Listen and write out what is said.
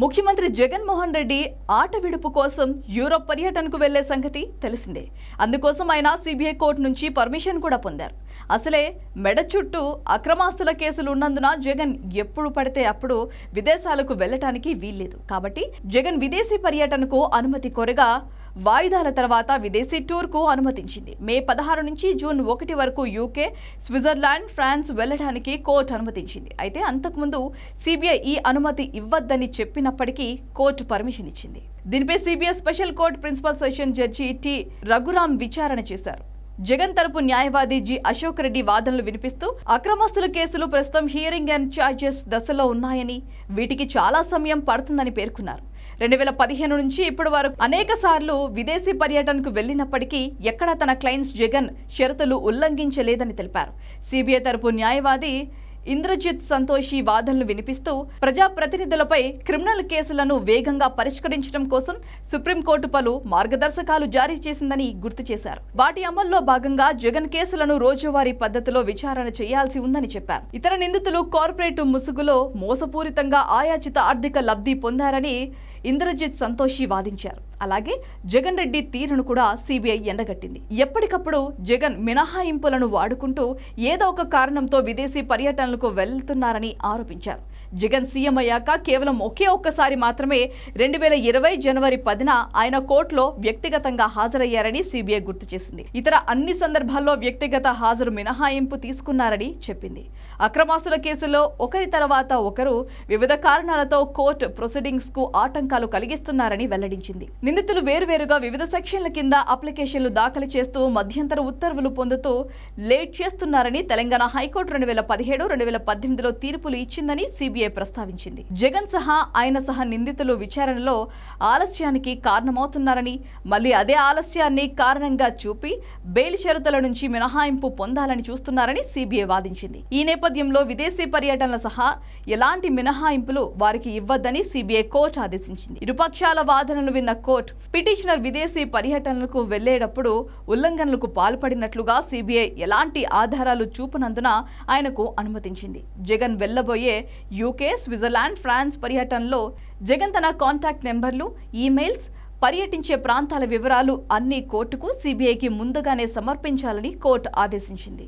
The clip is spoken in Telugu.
ముఖ్యమంత్రి జగన్మోహన్ రెడ్డి ఆట విడుపు కోసం యూరోప్ పర్యటనకు వెళ్లే సంగతి తెలిసిందే. అందుకోసం ఆయన సిబిఐ కోర్టు నుంచి పర్మిషన్ కూడా పొందారు. అసలే మెడ చుట్టూ అక్రమాస్తుల కేసులు ఉన్నందున జగన్ ఎప్పుడు పడితే అప్పుడు విదేశాలకు వెళ్లటానికి వీల్లేదు. కాబట్టి జగన్ విదేశీ పర్యటనకు అనుమతి కోరగా వాయిదాల తర్వాత విదేశీ టూర్కు అనుమతించింది. మే 16 నుంచి జూన్ 1 వరకు యూకే, స్విట్జర్లాండ్, ఫ్రాన్స్ వెళ్లడానికి కోర్టు అనుమతించింది. అయితే అంతకుముందు సిబిఐ ఈ అనుమతి ఇవ్వద్దని చెప్పినప్పటికీ కోర్టు పర్మిషన్ ఇచ్చింది. దీనిపై CBI special court principal session judge T Raghuram విచారణ చేశారు. జగన్ తరపు న్యాయవాది జి అశోక్ రెడ్డి వాదనలు వినిపిస్తూ అక్రమాస్తుల కేసులు ప్రస్తుతం హియరింగ్ అండ్ ఛార్జెస్ దశలో ఉన్నాయని, వీటికి చాలా సమయం పడుతుందని పేర్కొన్నారు. 2015 నుంచి ఇప్పటి వరకు అనేక సార్లు విదేశీ పర్యటనకు వెళ్లినప్పటికీ ఎక్కడా తన క్లయింట్స్ జగన్ షరతులు ఉల్లంఘించలేదని తెలిపారు. సిబిఐ తరపు న్యాయవాది ఇంద్రజిత్ సంతోషి వాదనలు వినిపిస్తూ ప్రజాప్రతినిధులపై క్రిమినల్ కేసులను వేగంగా పరిష్కరించడం కోసం సుప్రీంకోర్టు పలు మార్గదర్శకాలు జారీ చేసిందని గుర్తు చేశారు. వాటి అమల్లో భాగంగా జగన్ కేసులను రోజువారీ పద్ధతిలో విచారణ చేయాల్సి ఉందని చెప్పారు. ఇతర నిందితులు కార్పొరేట్ ముసుగులో మోసపూరితంగా ఆయాచిత ఆర్థిక లబ్ధి పొందారని ఇంద్రజిత్ సంతోషి వాదించారు. అలాగే జగన్ రెడ్డి తీరును కూడా సిబిఐ ఎండగట్టింది. ఎప్పటికప్పుడు జగన్ మినహాయింపులను వాడుకుంటూ ఏదో ఒక కారణంతో విదేశీ పర్యటనలకు వెళ్తున్నారని ఆరోపించారు. జగన్ సీఎం అయ్యాక కేవలం ఒక్కసారి మాత్రమే 2020 జనవరి 10న ఆయన కోర్టులో వ్యక్తిగతంగా హాజరయ్యారని సిబిఐ గుర్తు చేసింది. ఇతర అన్ని సందర్భాల్లో వ్యక్తిగత హాజరు మినహాయింపు తీసుకున్నారని చెప్పింది. అక్రమాస్తుల కేసులో ఒకరి తర్వాత ఒకరు వివిధ కారణాలతో కోర్టు ప్రొసీడింగ్స్ కు ఆటంకాలు కలిగిస్తున్నారని వెల్లడించింది. నిందితులు వేరువేరుగా వివిధ సెక్షన్ల కింద అప్లికేషన్లు దాఖలు చేస్తూ మధ్యంతర ఉత్తర్వులు పొందుతూ లేట్ చేస్తున్నారని తెలంగాణ హైకోర్టు 2017, 2018లో తీర్పులు ఇచ్చిందని సిబిఐ ప్రస్తావించింది. జగన్ సహా ఆయన సహా నిందితులు విచారణలో ఆలస్యానికి కారణమవుతున్నారని, మళ్లీ అదే ఆలస్యాన్ని కారణంగా చూపి బెయిల్ షరతుల నుంచి మినహాయింపు పొందాలని చూస్తున్నారని సిబిఐ వాదించింది. ఈ నేపథ్యంలో విదేశీ పర్యటనల సహా ఎలాంటి మినహాయింపులు వారికి ఇవ్వద్దని సిబిఐ కోర్టు ఆదేశించింది. ఇరుపక్షాల వాదనలు విన్న కోర్టు పిటిషనర్ విదేశీ పర్యటనలకు వెళ్లేటప్పుడు ఉల్లంఘనలకు పాల్పడినట్లుగా సిబిఐ ఎలాంటి ఆధారాలు చూపనందున ఆయనకు అనుమతించింది. జగన్ వెళ్లబోయే యూకే, స్విట్జర్లాండ్, ఫ్రాన్స్ పర్యటనలో జగన్ తన కాంటాక్ట్ నెంబర్లు, ఈమెయిల్స్, పర్యటించే ప్రాంతాల వివరాలు అన్ని కోర్టుకు సిబిఐకి ముందుగానే సమర్పించాలని కోర్టు ఆదేశించింది.